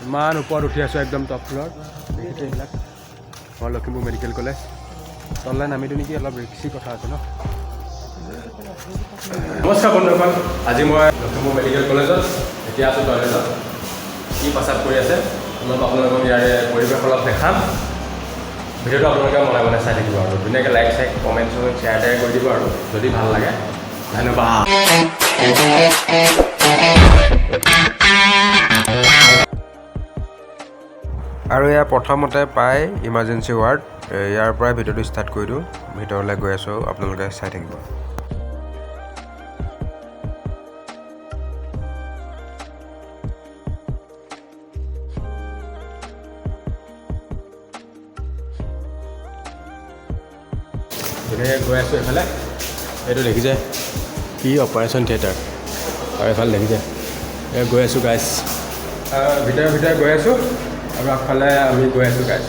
ইমান ওপৰত উঠি আছোঁ একদম টপ ফ্ল'ৰ দেখিছে এইবিলাক মই লখিমপুৰ মেডিকেল কলেজ তললৈ নামি দিওঁ নেকি অলপ ৰিক্সি কথা আছে ন নমস্কাৰ বন্ধুসকল আজি মই লখিমপুৰ মেডিকেল কলেজত এতিয়া আছোঁ টয়লেটত কি প্ৰস্ৰাৱ কৰি আছে অলপ আপোনালোকক ইয়াৰে পৰিৱেশ অলপ দেখাম ভিডিঅ'টো আপোনালোকে মনে মনে চাই থাকিব আৰু ধুনীয়াকৈ লাইক চাইক কমেণ্ট চমেণ্ট শ্বেয়াৰ টেয়াৰ কৰি দিব আৰু যদি ভাল লাগে ধন্যবাদ আৰু এয়া প্ৰথমতে পায় ইমাৰ্জেঞ্চি ৱাৰ্ড ইয়াৰ পৰাই ভিডিঅ'টো ষ্টাৰ্ট কৰি দিওঁ ভিতৰলৈ গৈ আছোঁ আপোনালোকে চাই থাকিব ধুনীয়াকৈ গৈ আছোঁ এইফালে এইটো দেখিছে কি অপাৰেশ্যন থিয়েটাৰ আৰু এইফালে দেখিছে এই গৈ আছোঁ গাইজ ভিতৰে গৈ আছোঁ আৰু আগফালে আমি গৈ আছোঁ গাইজ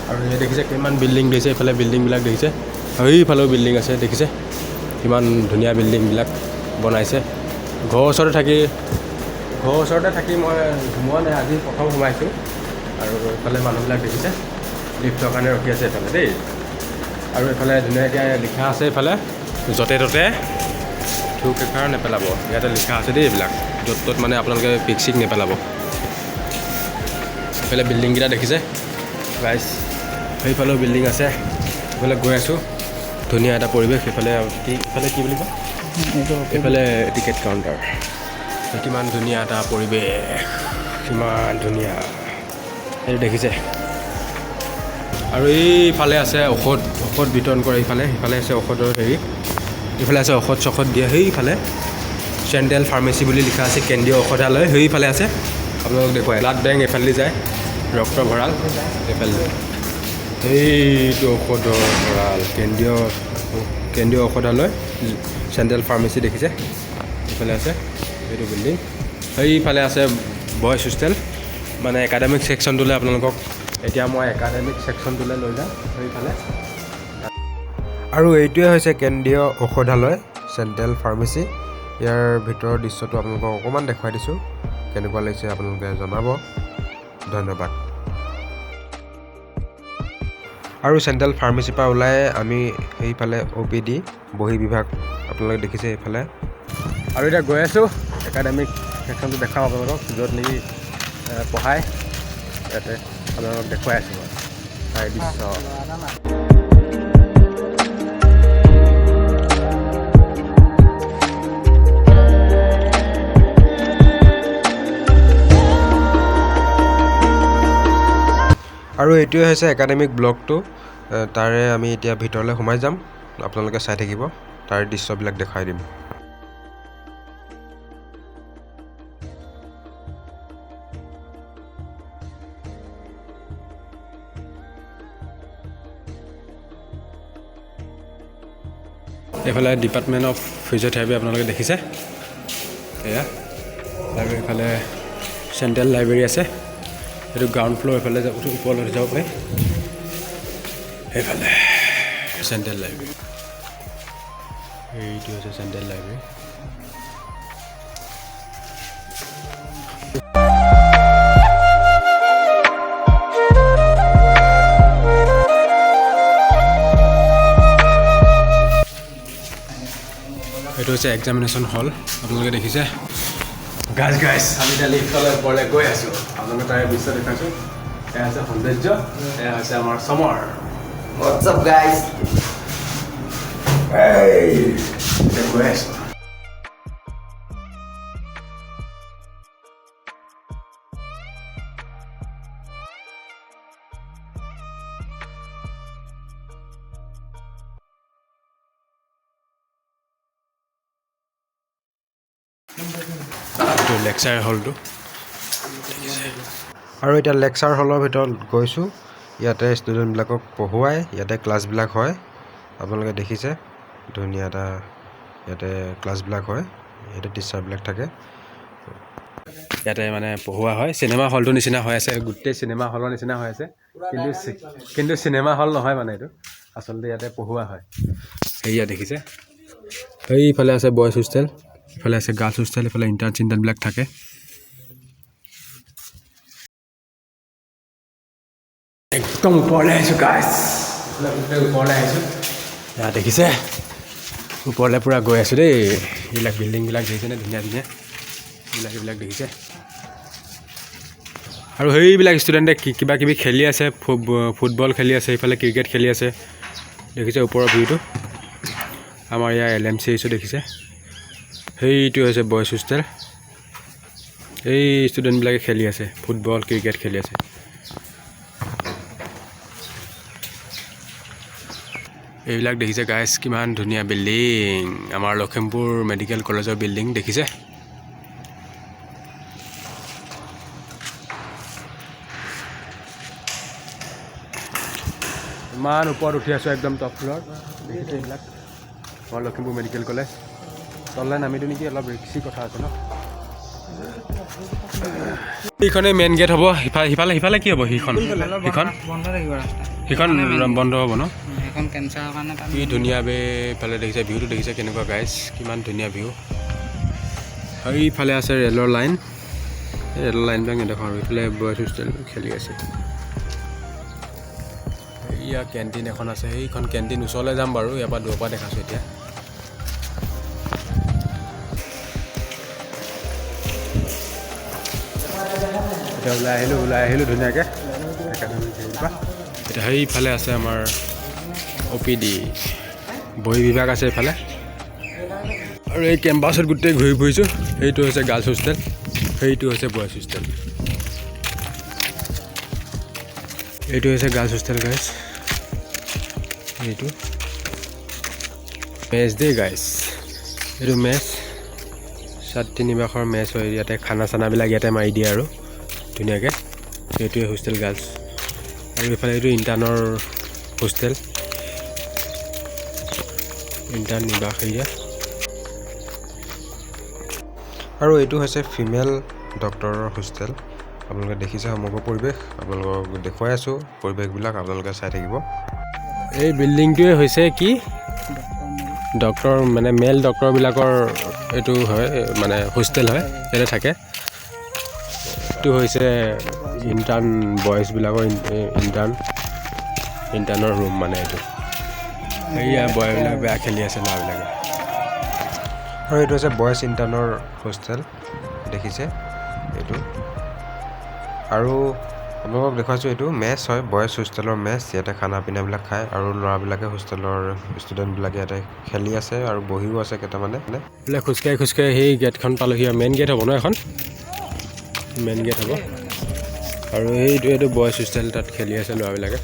আৰু এই দেখিছে কিমান বিল্ডিং দিছে এইফালে বিল্ডিংবিলাক দেখিছে আৰু এইফালেও বিল্ডিং আছে দেখিছে কিমান ধুনীয়া বিল্ডিংবিলাক বনাইছে ঘৰৰ ওচৰতে থাকি মই সোমোৱা নাই আজি প্ৰথম সোমাইছোঁ আৰু এইফালে মানুহবিলাক দেখিছে লিফ্টৰ কাৰণে ৰখি আছে এইফালে দেই আৰু এইফালে ধুনীয়াকৈ লিখা আছে এইফালে য'তে ত'তে থু কেকাৰ নেপেলাব ইয়াতে লিখা আছে দেই এইবিলাক য'ত ত'ত মানে আপোনালোকে পিক চিক নেপেলাব এইফালে বিল্ডিংকেইটা দেখিছে গাইজ সেইফালেও বিল্ডিং আছে এইফালে গৈ আছোঁ ধুনীয়া এটা পৰিৱেশ এইফালে কি বুলি কয় এইফালে টিকেট কাউণ্টাৰ কিমান ধুনীয়া এটা পৰিৱেশ কিমান ধুনীয়া সেইটো দেখিছে আৰু এইফালে আছে ঔষধ বিতৰণ কৰে সিফালে আছে ঔষধৰ হেৰি এইফালে আছে ঔষধ চষধ দিয়ে সেইফালে চেণ্ট্ৰেল ফাৰ্মাচী বুলি লিখা আছে কেন্দ্ৰীয় ঔষধালয় সেইফালে আছে আপোনালোকক দেখুৱাই ব্লাড বেংক এইফালে যায় ৰক্ত ভঁৰাল এইফালে সেইটো ঔষধৰ ভঁৰাল কেন্দ্ৰীয় ঔষধালয় চেণ্ট্ৰেল ফাৰ্মাচী দেখিছে এইফালে আছে এইটো বিল্ডিং সেইফালে আছে বয়জ হোষ্টেল মানে একাডেমিক ছেকশ্যনটোলৈ আপোনালোকক এতিয়া মই একাডেমিক ছেকশ্যনটোলৈ লৈ যাম সেইফালে আৰু এইটোৱে হৈছে কেন্দ্ৰীয় ঔষধালয় চেণ্ট্ৰেল ফাৰ্মাচী ইয়াৰ ভিতৰৰ দৃশ্যটো আপোনালোকক অকণমান দেখুৱাই দিছোঁ কেনেকুৱা লাগিছে আপোনালোকে জনাব ধন্যবাদ আৰু চেণ্ট্ৰেল ফাৰ্মাচীৰ পৰা ওলাই আমি সেইফালে OPD বহী বিভাগ আপোনালোকে দেখিছে এইফালে আৰু এতিয়া গৈ আছোঁ একাডেমিক ছেকশ্যনটো দেখাম আপোনালোকক য'ত নেকি পঢ়ায় ইয়াতে আপোনালোকক দেখুৱাই আছোঁ মই তাৰ দৃশ্য আৰু এইটোৱে হৈছে একাডেমিক ব্লকটো তাৰে আমি এতিয়া ভিতৰলৈ সোমাই যাম আপোনালোকে চাই থাকিব তাৰ দৃশ্যবিলাক দেখাই দিম এইফালে ডিপাৰ্টমেণ্ট অফ ফিজিঅ'থেৰাপি আপোনালোকে দেখিছে এয়া আৰু এইফালে চেণ্ট্ৰেল লাইব্ৰেৰী আছে এইটো গ্ৰাউণ্ড ফ্ল'ৰ এইফালে ওপৰলৈ যাব পাৰি এইফালে চেণ্ট্ৰেল লাইব্ৰেৰী এইটো হৈছে চেণ্ট্ৰেল লাইব্ৰেৰী এইটো হৈছে এক্সামিনেশ্যন হল আপোনালোকে দেখিছে গাইজ আমি এতিয়া লিফ্টলৈ ওপৰলৈ গৈ আছোঁ আপোনালোকে তাৰে দৃশ্য দেখাইছোঁ এয়া হৈছে সৌন্দৰ্য এয়া হৈছে আমাৰ চমৰ What's up, guys? গৈ আছোঁ লেকচাৰ হলটো আৰু এতিয়া লেকচাৰ হলৰ ভিতৰত গৈছোঁ ইয়াতে ষ্টুডেণ্টবিলাকক পঢ়ুৱাই ইয়াতে ক্লাছবিলাক হয় আপোনালোকে দেখিছে ধুনীয়া এটা ইয়াতে ক্লাছবিলাক হয় ইয়াতে টিচাৰবিলাক থাকে ইয়াতে মানে পঢ়ুৱা হয় চিনেমা হলটোৰ নিচিনা হৈ আছে গোটেই চিনেমা হলৰ নিচিনা হৈ আছে কিন্তু চিনেমা হল নহয় মানে এইটো আচলতে ইয়াতে পঢ়ুৱা হয় সেয়া দেখিছে সেইফালে আছে বয়জ হোষ্টেল ইফালে আছে গাৰ্লছ হোষ্টেল ইফালে ইণ্টাৰ্ণ চিণ্টাৰ্ণবিলাক থাকে একদম ওপৰলৈ আহিছোঁ গাইছ ওপৰলৈ আহিছোঁ দেখিছে ওপৰলৈ পূৰা গৈ আছোঁ দেই এইবিলাক বিল্ডিংবিলাক দেখিছেনে ধুনীয়া ধুনীয়া এইবিলাক দেখিছে আৰু সেইবিলাক ষ্টুডেণ্টে কিবা কিবি খেলি আছে ফুটবল খেলি আছে এইফালে ক্ৰিকেট খেলি আছে দেখিছে ওপৰৰ ভিউটো আমাৰ ইয়াৰ LMC আহিছোঁ দেখিছে সেইটো হৈছে বয়জ হোষ্টেল এই ষ্টুডেণ্টবিলাকে খেলি আছে ফুটবল ক্ৰিকেট খেলি আছে এইবিলাক দেখিছে গাইছ কিমান ধুনীয়া বিল্ডিং আমাৰ লখিমপুৰ মেডিকেল কলেজৰ বিল্ডিং দেখিছে ইমান ওপৰত উঠি আছোঁ একদম টপ ফ্ল'ৰ দেখিছে এইবিলাক আমাৰ লখিমপুৰ মেডিকেল কলেজ তললৈ নামিটো নেকি অলপ ৰিক্সি কথা আছে ন এইখনেই মেইন গেট হ'ব সিফালে কি হ'ব সিখন বন্ধ হ'ব ন কি ধুনীয়া বে ইফালে দেখিছে ভিউটো দেখিছে কেনেকুৱা গাইছ কিমান ধুনীয়া ভিউ আৰু ইফালে আছে ৰেলৰ লাইনবিলাক নেদেখোঁ আৰু ইফালে বয়জ হোষ্টেল খেলি আছে ইয়াৰ কেণ্টিন এখন আছে সেইখন কেণ্টিন ওচৰলৈ যাম বাৰু ইয়াৰ পৰা দূৰৰ পৰা দেখাছোঁ এতিয়া ওলাই আহিলোঁ ধুনীয়াকৈ এতিয়া সেইফালে আছে আমাৰ OPD বহী বিভাগ আছে এইফালে আৰু এই কেম্পাছত গোটেই ঘূৰি ফুৰিছোঁ সেইটো হৈছে গাৰ্লছ হোষ্টেল সেইটো হৈছে বয়জ হোষ্টেল এইটো হৈছে গাৰ্লছ হোষ্টেল গাইছ এইটো মেচ দেই গাইছ এইটো মেচ 7 নিবাসৰ মেচ হয় ইয়াতে খানা চানাবিলাক ইয়াতে মাৰি দিয়ে আৰু ধুনীয়াকৈ এইটোৱে হোষ্টেল গাৰ্লছ আৰু এইফালে এইটো ইণ্টাৰ্ণৰ হোষ্টেল ইণ্টাৰ্ণ নিবাস এৰিয়া আৰু এইটো হৈছে ফিমেল ডক্টৰৰ হোষ্টেল আপোনালোকে দেখিছে সমগ্ৰ পৰিৱেশ আপোনালোকক দেখুৱাই আছোঁ পৰিৱেশবিলাক আপোনালোকে চাই থাকিব এই বিল্ডিংটোৱে হৈছে কি ডক্টৰ মানে মেল ডক্টৰবিলাকৰ এইটো হয় মানে হোষ্টেল হয় ইয়াতে থাকে এইটো হৈছে ইণ্টাৰ্ণ বয়জবিলাকৰ ইণ্টাৰ্ণৰ ৰুম মানে এইটো এইয়া বয়বিলাক বেয়া খেলি আছে ল'ৰাবিলাকে আৰু এইটো হৈছে বয়জ ইণ্টাৰ্ণৰ হোষ্টেল দেখিছে এইটো আৰু আপোনালোকক দেখুৱাইছোঁ এইটো মেচ হয় বয়জ হোষ্টেলৰ মেচ ইয়াতে খানা পিনাবিলাক খায় আৰু ল'ৰাবিলাকে হোষ্টেলৰ ষ্টুডেণ্টবিলাকে ইয়াতে খেলি আছে আৰু বহিও আছে কেইটামানে এইবিলাক খোজকাঢ়ি সেই গেটখন পালোহি আৰু মেইন গেট হ'ব ন এখন মেইন গেট হ'ব আৰু এইটো বয়জ হোষ্টেল তাত খেলি আছে ল'ৰাবিলাকে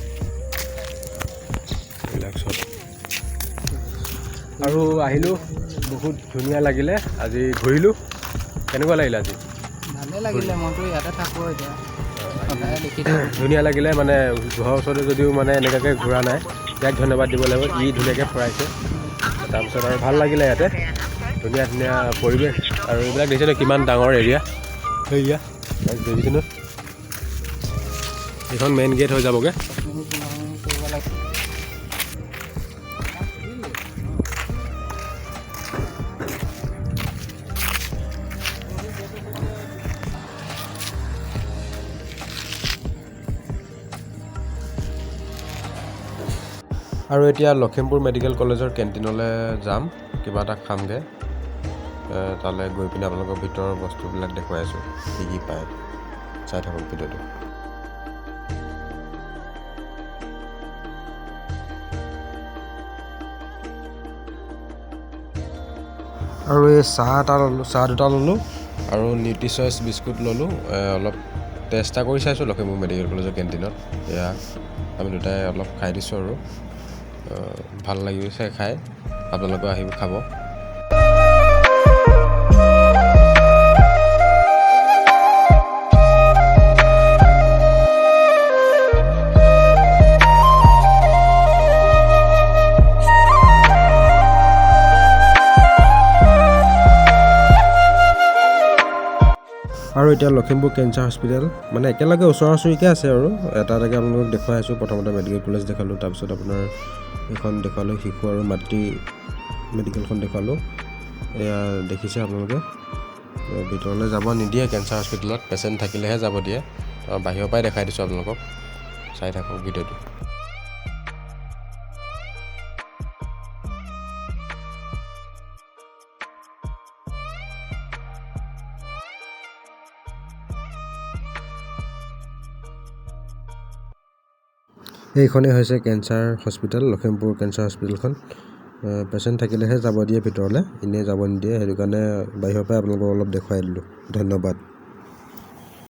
এইবিলাক চব আৰু আহিলোঁ বহুত ধুনীয়া লাগিলে আজি ঘূৰিলোঁ কেনেকুৱা লাগিলে আজি ভালে লাগিলে মইতো ইয়াতে থাকোঁ এতিয়া ধুনীয়া লাগিলে মানে ঘৰৰ ওচৰতে যদিও মানে এনেকুৱাকৈ ঘূৰা নাই ইয়াক ধন্যবাদ দিব লাগিব ই ধুনীয়াকৈ ফুৰাইছে তাৰপিছত আৰু ভাল লাগিলে ইয়াতে ধুনীয়া ধুনীয়া পৰিৱেশ আৰু এইবিলাক দেখিছেনে কিমান ডাঙৰ এৰিয়া সেয়া দেখিছেনে এইখন মেইন গেট হৈ যাবগৈ আৰু এতিয়া লখিমপুৰ মেডিকেল কলেজৰ কেণ্টিনলৈ যাম কিবা এটা খামগৈ তালৈ গৈ পিনে আপোনালোকৰ ভিতৰৰ বস্তুবিলাক দেখুৱাই আছোঁ কি কি পায় চাই থাকক ভিডিঅ'টো আৰু এই চাহ দুটা ল'লোঁ আৰু নিউট্ৰিচইচ বিস্কুট ল'লোঁ অলপ টেষ্ট এটা কৰি চাইছোঁ লখিমপুৰ মেডিকেল কলেজৰ কেণ্টিনত এয়া আমি দুটাই অলপ খাই দিছোঁ আৰু ভাল লাগিছে খাই আপোনালোকে আহিব খাব আৰু এতিয়া লখিমপুৰ কেঞ্চাৰ হস্পিটেল মানে একেলগে ওচৰা ওচৰিকৈ আছে আৰু এটা এটাকৈ আপোনালোকক দেখুৱাই আছোঁ প্ৰথমতে মেডিকেল কলেজ দেখালোঁ তাৰপিছত আপোনাৰ এইখন দেখুৱালোঁ শিশু আৰু মাতৃ মেডিকেলখন দেখুৱালোঁ এয়া দেখিছে আপোনালোকে ভিতৰলৈ যাব নিদিয়ে কেঞ্চাৰ হস্পিটেলত পেচেণ্ট থাকিলেহে যাব দিয়ে বাহিৰৰ পৰাই দেখাই দিছোঁ আপোনালোকক চাই থাকক ভিডিঅ'টো। এইখনেই হৈছে কেঞ্চাৰ হস্পিটেল, লখিমপুৰ কেঞ্চাৰ হস্পিটেলখন। পেচেণ্ট থাকিলেহে যাব দিয়ে ভিতৰলৈ, এনেই যাব নিদিয়ে। সেইটো কাৰণে বাহিৰৰ পৰাই আপোনালোকক অলপ দেখুৱাই দিলোঁ। ধন্যবাদ।